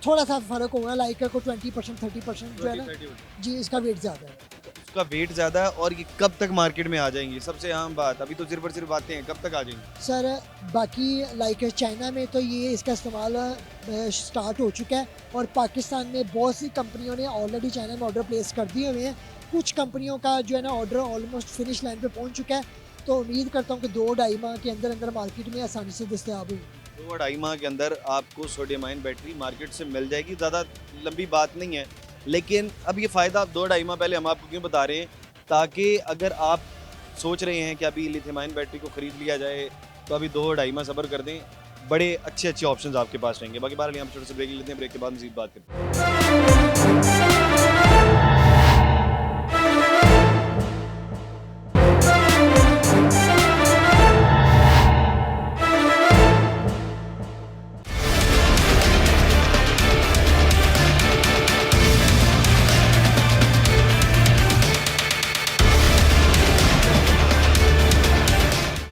थोड़ा सा फ़र्क होगा, लाइक को 20% 30% जो है ना, 20-30%। जी इसका वेट ज़्यादा है। उसका वेट ज़्यादा है, और ये कब तक मार्केट में आ जाएंगी? सबसे अहम बात, अभी तो सिर्फ और सिर्फ बातें हैं, कब तक आ जाएंगी? सर बाकी लाइक चाइना में तो ये इसका इस्तेमाल स्टार्ट हो चुका है और पाकिस्तान में बहुत सी कंपनियों ने ऑलरेडी चाइना में ऑर्डर प्लेस कर दिए हुए हैं। कुछ कंपनियों का जो है ना ऑर्डर ऑलमोस्ट फिनिश लाइन पे पहुंच चुका है, तो उम्मीद करता हूँ कि 2-2.5 माह के अंदर अंदर मार्केट में आसानी से दस्तयाब होगी। 2-2.5 माह के अंदर आपको सोडियम आयन बैटरी मार्केट से मिल जाएगी। ज़्यादा लंबी बात नहीं है, लेकिन अब ये फ़ायदा आप 2-2.5 माह पहले हम आपको क्यों बता रहे हैं, ताकि अगर आप सोच रहे हैं कि अभी लिथियम आयन बैटरी को ख़रीद लिया जाए तो अभी 2-2.5 माह सब्र कर दें, बड़े अच्छे अच्छे ऑप्शंस आपके पास रहेंगे। बाकी बार हम छोटे से ब्रेक लेते हैं, ब्रेक के बाद मज़ीद बात करते हैं।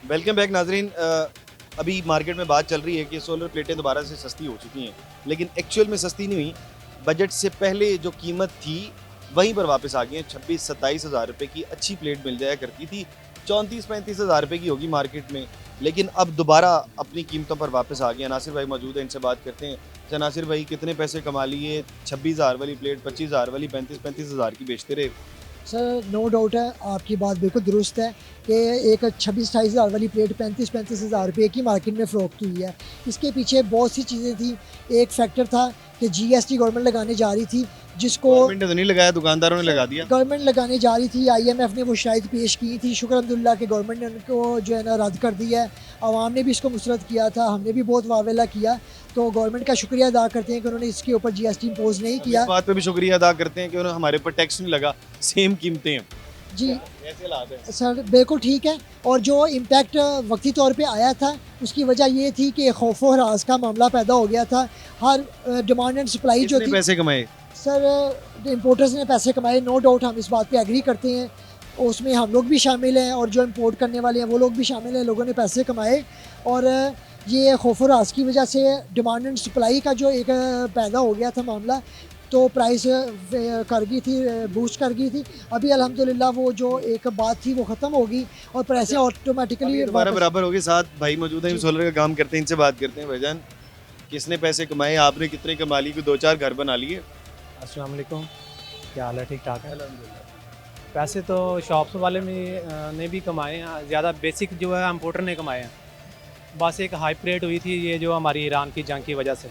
वेलकम बैक नाजरीन। अभी मार्केट में बात चल रही है कि सोलर प्लेटें दोबारा से सस्ती हो चुकी हैं, लेकिन एक्चुअल में सस्ती नहीं हुई। बजट से पहले जो कीमत थी वहीं पर वापस आ गई हैं। 26-27 हज़ार रुपये की अच्छी प्लेट मिल जाया करती थी, 34-35 हज़ार रुपये की होगी मार्केट में, लेकिन अब दोबारा अपनी कीमतों पर वापस आ गया। नासिर भाई मौजूद है, इनसे बात करते हैं। अच्छा नासिर भाई, कितने पैसे कमा लिए? 26 हज़ार वाली प्लेट 25 हज़ार वाली 35-35 हज़ार की बेचते रहे, सर नो डाउट है, आपकी बात बिल्कुल दुरुस्त है कि एक 26-28 हज़ार वाली प्लेट 35-35 हज़ार रुपये की मार्केट में फ़रोख्त हुई है। इसके पीछे बहुत सी चीज़ें थी। एक फैक्टर था कि जीएसटी गवर्नमेंट लगाने जा रही थी, जिसको गवर्नमेंट ने तो नहीं लगाया, दुकानदारों ने लगा दिया। गवर्नमेंट लगाने जा रही थी। आईएमएफ ने वो शायद पेश की थी, शुक्र अल्हम्दुलिल्लाह कि गवर्नमेंट ने उनको जो है ना रद्द कर दिया है। आवाम ने भी इसको मुस्तरद किया था, हमने भी बहुत वावेला किया। तो गवर्नमेंट का शुक्रिया अदा करते हैं कि उन्होंने इसके ऊपर जीएसटी इम्पोज नहीं किया। इस बात पे भी शुक्रिया अदा करते हैं कि उन्होंने हमारे ऊपर टैक्स नहीं लगा, सेम कीमतें हैं। जी ऐसे हालात हैं। सर बिल्कुल ठीक है। और जो इम्पैक्ट वक्ती तौर पे आया था उसकी वजह ये थी कि खौफ व हरास का मामला पैदा हो गया था। हर डिमांड एंड सप्लाई जो कितने थी, पैसे कमाए? सर इम्पोर्टर्स ने पैसे कमाए, नो डाउट, हम इस बात पे एग्री करते हैं। उसमें हम लोग भी शामिल हैं और जो इम्पोर्ट करने वाले हैं वो लोग भी शामिल हैं। लोगों ने पैसे कमाए और ये खौफ और राज की वजह से डिमांड एंड सप्लाई का जो एक पैदा हो गया था मामला, तो प्राइस कर गई थी, बूस्ट कर गई थी। अभी अल्हम्दुलिल्लाह वो जो एक बात थी वो ख़त्म होगी और प्राइसें ऑटोमेटिकली हमारा बराबर हो गए। साथ भाई मौजूद हैं, सोलर का काम करते हैं, इनसे बात करते हैं। भाईजान, किसने पैसे कमाए, आपने कितने कमा ली, कोई 2-4 घर बना लिए? अस्सलाम वालेकुम, क्या हाल है? ठीक ठाक है। पैसे तो शॉप्स वाले ने भी कमाए हैं, ज़्यादा बेसिक जो है इम्पोर्टर ने कमाए हैं। बस एक हाइप रेट हुई थी ये जो हमारी ईरान की जंग की वजह से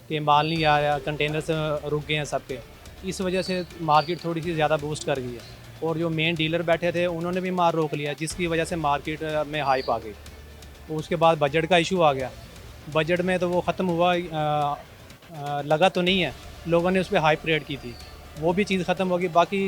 कि माल नहीं आ रहा, कंटेनर्स रुक गए हैं सबके, इस वजह से मार्केट थोड़ी सी ज़्यादा बूस्ट कर गई है। और जो मेन डीलर बैठे थे उन्होंने भी माल रोक लिया, जिसकी वजह से मार्केट में हाइप आ गई। तो उसके बाद बजट का इशू आ गया। बजट में तो वो ख़त्म हुआ, लगा तो नहीं है, लोगों ने उस पर हाइप रेट की थी, वो भी चीज़ ख़त्म होगी। बाकी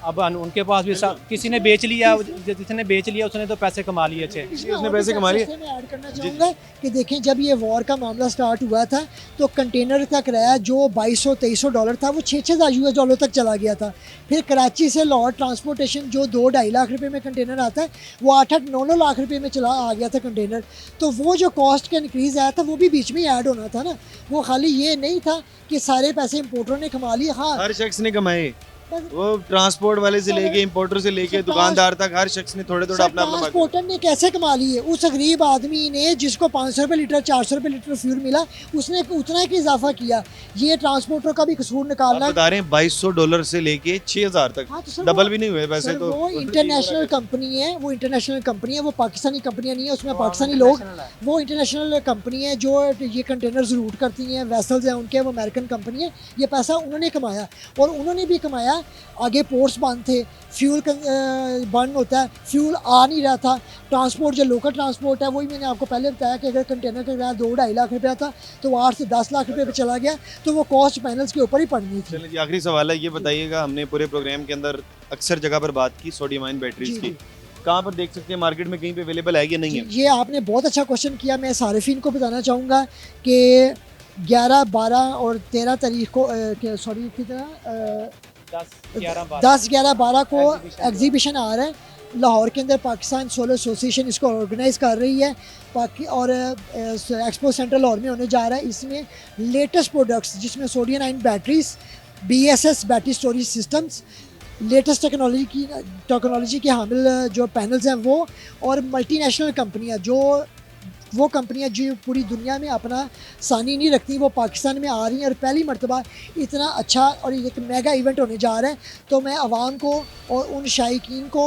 अब उनके पास भी किसी ने बेच लिया, जिसने बेच लिया उसने तो पैसे कमा लिए अच्छे। उसने पैसे कमा लिए। मैं ऐड करना चाहूँगा कि देखें, जब ये वॉर का मामला स्टार्ट हुआ था तो कंटेनर का किराया जो $2200-2300 था वो $6000 तक चला गया था। फिर कराची से लाहौर ट्रांसपोर्टेशन जो 2-2.5 लाख रुपए में कंटेनर आता है वो 8-9 लाख रुपए में चला आ गया था कंटेनर। तो वो जो कॉस्ट का इंक्रीज़ आया था वो भी बीच में ऐड होना था ना। वो खाली ये नहीं था कि सारे पैसे इम्पोर्टरों ने कमा लिए। हाँ, हर शख्स ने कमाए, वो ट्रांसपोर्ट वाले से लेके, इंपोर्टर से लेके, दुकानदार तक, हर शख्स ने थोड़े थोड़ा अपना अपना ट्रांसपोर्टर ने कैसे कमा लिए? उस गरीब आदमी ने जिसको 500 रुपये लीटर, 400 रुपये लीटर फ्यूल मिला, उसने उतना ही इजाफा किया। ये ट्रांसपोर्टर का भी कसूर निकालना। बता रहे हैं $2200 से लेके 6000 तक। हाँ, तो सर डबल भी नहीं हुए वैसे तो। वो इंटरनेशनल कंपनी है, वो इंटरनेशनल कंपनी है, वो पाकिस्तानी कंपनियां नहीं है, उसमें पाकिस्तानी लोग, वो इंटरनेशनल कंपनी है जो ये कंटेनर्स रूट करती हैं, वेसल्स हैं उनके, वो अमेरिकन कंपनी है। ये पैसा उन्होंने कमाया और उन्होंने भी कमाया। आगे पोर्ट्स बंद थे, फ्यूल बंद होता है, फ्यूल आ नहीं रहा था। ट्रांसपोर्ट जो लोकल ट्रांसपोर्ट है, वही मैंने आपको पहले बताया कि अगर कंटेनर का किराया 2-2.5 लाख रुपया था तो वो 8 से 10 लाख रुपये पे चला गया, तो वो कॉस्ट पैनल्स के ऊपर ही पड़नी थी। चलिए जी, आखिरी सवाल है, ये बताइएगा, हमने पूरे प्रोग्राम के अंदर अक्सर जगह पर बात की सोडियम आयन बैटरीज जी, की, जी। कहाँ पर देख सकते हैं मार्केट में, कहीं पे अवेलेबल है या नहीं है? ये आपने बहुत अच्छा क्वेश्चन किया। मैं सारिफिन को बताना चाहूँगा कि 11, 12 और 13 तारीख को सॉरी कितना 10-11-12 को एग्जीबिशन आ रहा है लाहौर के अंदर। पाकिस्तान सोलर एसोसिएशन इसको ऑर्गेनाइज़ कर रही है और एक्सपो सेंटर लाहौर में होने जा रहा है। इसमें लेटेस्ट प्रोडक्ट्स जिसमें sodium ion batteries, BSS battery storage systems, latest technology के हामिल जो पैनल्स हैं वो, और मल्टीनेशनल कंपनियां, जो वो कंपनियां जो पूरी दुनिया में अपना सानी नहीं रखती, वो पाकिस्तान में आ रही हैं और पहली मर्तबा इतना अच्छा और एक मेगा इवेंट होने जा रहा है। तो मैं आवाम को और उन शायकीन को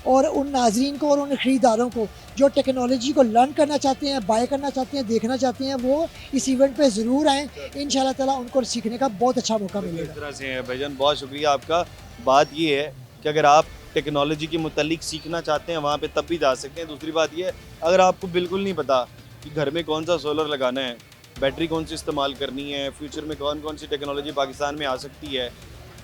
और उन नाजरीन को और उन ख़रीदारों को जो टेक्नोलॉजी को लर्न करना चाहते हैं, बाय करना चाहते हैं, देखना चाहते हैं, वो इस इवेंट पे ज़रूर आएँ। इंशाल्लाह ताला उनको सीखने का बहुत अच्छा मौका मिलेगा। इस तरह से है भाईजान, बहुत शुक्रिया आपका। बात ये है कि अगर आप टेक्नोलॉजी के मुतालिक सीखना चाहते हैं वहाँ पे तब भी जा सकते हैं। दूसरी बात ये है, अगर आपको बिल्कुल नहीं पता कि घर में कौन सा सोलर लगाना है, बैटरी कौन सी इस्तेमाल करनी है, फ्यूचर में कौन कौन सी टेक्नोलॉजी पाकिस्तान में आ सकती है,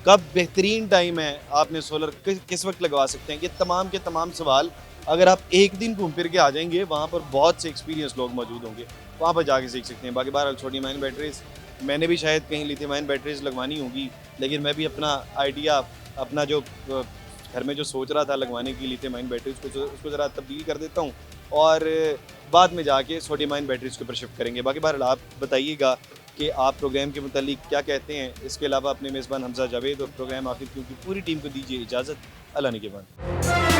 कब बेहतरीन टाइम है, आपने सोलर किस वक्त लगवा सकते हैं, ये तमाम के तमाम सवाल अगर आप एक दिन घूम फिर के आ जाएंगे, वहाँ पर बहुत से एक्सपीरियंस लोग मौजूद होंगे, वहाँ पर जाके सीख सकते हैं। बाकी बार सोडियम आयन बैटरीज, मैंने भी शायद कहीं लिथियम आयन बैटरीज लगवानी होगी, लेकिन मैं भी अपना आइडिया, अपना जो घर में जो सोच रहा था लगवाने की लिथियम आयन बैटरीज उसको ज़रा तब्दील कर देता हूँ और बाद में जाके सोडियम आयन बैटरीज के ऊपर शिफ्ट करेंगे। बाकी बार आप बताइएगा कि आप प्रोग्राम के मुतालिक क्या कहते हैं। इसके अलावा अपने मेज़बान हमजा जावेद और प्रोग्राम आखिर क्योंकि पूरी टीम को दीजिए इजाज़त। अल्लाह निगहबान।